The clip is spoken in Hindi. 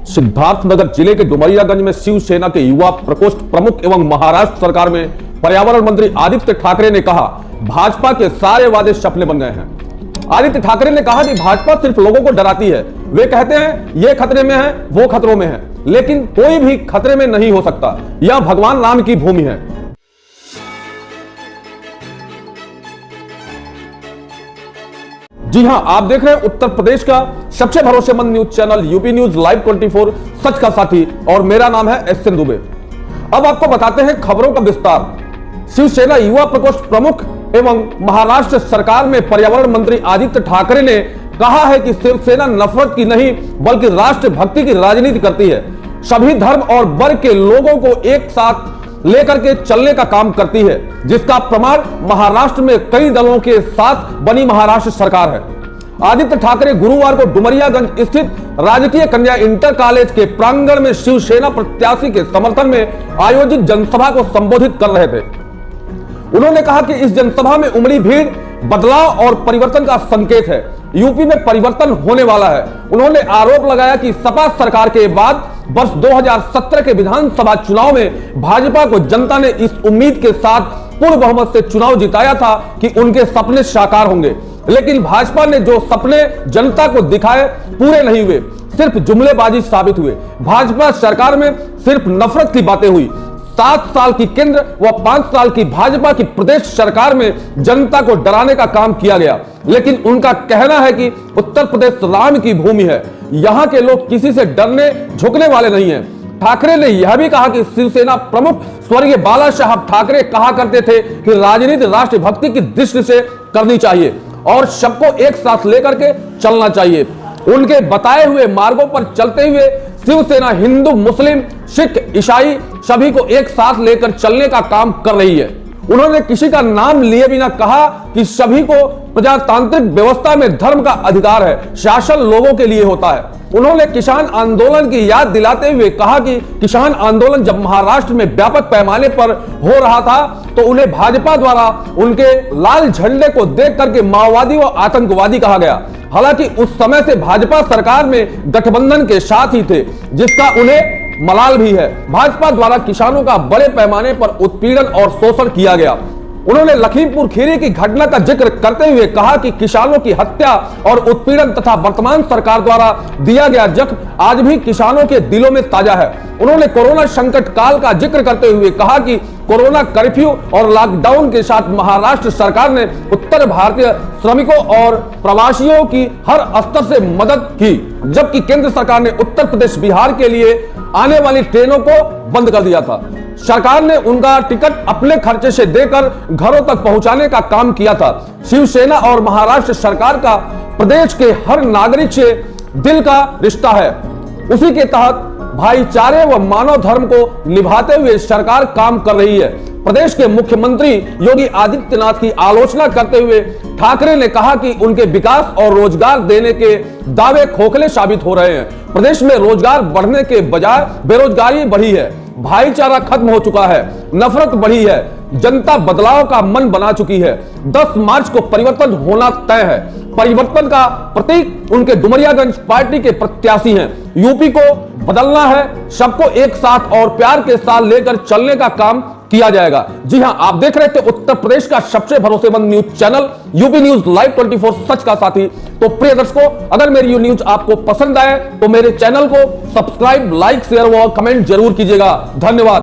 सिद्धार्थनगर जिले के डुमरियागंज में शिवसेना के युवा प्रकोष्ठ प्रमुख एवं महाराष्ट्र सरकार में पर्यावरण मंत्री आदित्य ठाकरे ने कहा, भाजपा के सारे वादे सपने बन गए हैं। आदित्य ठाकरे ने कहा कि भाजपा सिर्फ लोगों को डराती है। वे कहते हैं ये खतरे में है, वो खतरों में है, लेकिन कोई भी खतरे में नहीं हो सकता। यह भगवान राम की भूमि है। जी हां, आप देख रहे हैं उत्तर प्रदेश का सबसे भरोसेमंद news channel UP news live 24 सच का साथी, और मेरा नाम है एसएन दुबे। अब आपको बताते हैं खबरों का विस्तार। शिवसेना युवा प्रकोष्ठ प्रमुख एवं महाराष्ट्र सरकार में पर्यावरण मंत्री आदित्य ठाकरे ने कहा है कि शिवसेना नफरत की नहीं बल्कि राष्ट्रभक्ति की राजनीति करती है। सभी धर्म और वर्ग के लोगों को एक साथ लेकर के चलने का काम करती है, जिसका प्रमाण महाराष्ट्र में कई दलों के साथ बनी महाराष्ट्र सरकार है। आदित्य ठाकरे गुरुवार को डुमरियागंज स्थित राजकीय कन्या इंटर कॉलेज के प्रांगण में शिवसेना प्रत्याशी के समर्थन में आयोजित जनसभा को संबोधित कर रहे थे। उन्होंने कहा कि इस जनसभा में उमड़ी भीड़ बदलाव और परिवर्तन का संकेत है। यूपी में परिवर्तन होने वाला है। उन्होंने आरोप लगाया कि सपा सरकार के बाद वर्ष 2017 के विधानसभा चुनाव में भाजपा को जनता ने इस उम्मीद के साथ पूर्ण बहुमत से चुनाव जिताया था कि उनके सपने साकार होंगे, लेकिन भाजपा ने जो सपने जनता को दिखाए पूरे नहीं हुए, सिर्फ जुमलेबाजी साबित हुए। भाजपा सरकार में सिर्फ नफरत की बातें हुई। 7 साल की केंद्र व 5 साल की भाजपा की प्रदेश सरकार में जनता को डराने का काम किया गया, लेकिन उनका कहना है कि उत्तर प्रदेश राम की भूमि है, यहां के लोग किसी से डरने झुकने वाले नहीं हैं। ठाकरे ने यह भी कहा कि शिवसेना प्रमुख स्वर्गीय बाला साहब ठाकरे कहा करते थे कि राजनीति राष्ट्रभक्ति की दृष्टि से करनी चाहिए और सबको एक साथ लेकर के चलना चाहिए। उनके बताए हुए मार्गों पर चलते हुए शिवसेना हिंदू, मुस्लिम, सिख, ईसाई सभी को एक साथ लेकर चलने का काम कर रही है। उन्होंने किसी का नाम लिए बिना कहा कि सभी को प्रजातांत्रिक व्यवस्था में धर्म का अधिकार है, शासन लोगों के लिए होता है। उन्होंने किसान आंदोलन की याद दिलाते हुए कहा कि किसान आंदोलन जब महाराष्ट्र में व्यापक पैमाने पर हो रहा था तो उन्हें भाजपा द्वारा उनके लाल झंडे को देख करके माओवादी व आतंकवादी कहा गया। हालांकि उस समय से भाजपा सरकार में गठबंधन के साथ ही थे, जिसका उन्हें मलाल भी है। भाजपा द्वारा किसानों का बड़े पैमाने पर उत्पीड़न और शोषण किया गया। उन्होंने लखीमपुर खीरी की घटना का जिक्र करते हुए कहा कि किसानों की हत्या और उत्पीड़न तथा वर्तमान सरकार द्वारा दिया गया जख्म आज भी किसानों के दिलों में ताजा है। उन्होंने कोरोना संकट काल का जिक्र करते हुए कहा कि कोरोना कर्फ्यू और लॉकडाउन के साथ महाराष्ट्र सरकार ने उत्तर भारतीय श्रमिकों और प्रवासियों की हर स्तर से मदद की, जबकि केंद्र सरकार ने उत्तर प्रदेश, बिहार के लिए आने वाली ट्रेनों को बंद कर दिया था। सरकार ने उनका टिकट अपने खर्चे से देकर घरों तक पहुंचाने का काम किया था। शिवसेना और महाराष्ट्र सरकार का प्रदेश के हर नागरिक से दिल का रिश्ता है। उसी के तहत भाईचारे व मानव धर्म को निभाते हुए सरकार काम कर रही है। प्रदेश के मुख्यमंत्री योगी आदित्यनाथ की आलोचना करते हुए ठाकरे ने कहा कि उनके विकास और रोजगार देने के दावे खोखले साबित हो रहे हैं। प्रदेश में रोजगार बढ़ने के बजाय बेरोजगारी बढ़ी है, भाईचारा खत्म हो चुका है, नफरत बढ़ी है, जनता बदलाव का मन बना चुकी है। 10 मार्च को परिवर्तन होना तय है। परिवर्तन का प्रतीक उनके डुमरियागंज पार्टी के प्रत्याशी हैं। यूपी को बदलना है, सबको एक साथ और प्यार के साथ लेकर चलने का काम किया जाएगा। जी हां, आप देख रहे थे उत्तर प्रदेश का सबसे भरोसेमंद news channel UP news live 24 सच का साथी। तो प्रिय दर्शकों, अगर मेरी न्यूज आपको पसंद आए तो मेरे चैनल को सब्सक्राइब, लाइक, शेयर व कमेंट जरूर कीजिएगा। धन्यवाद।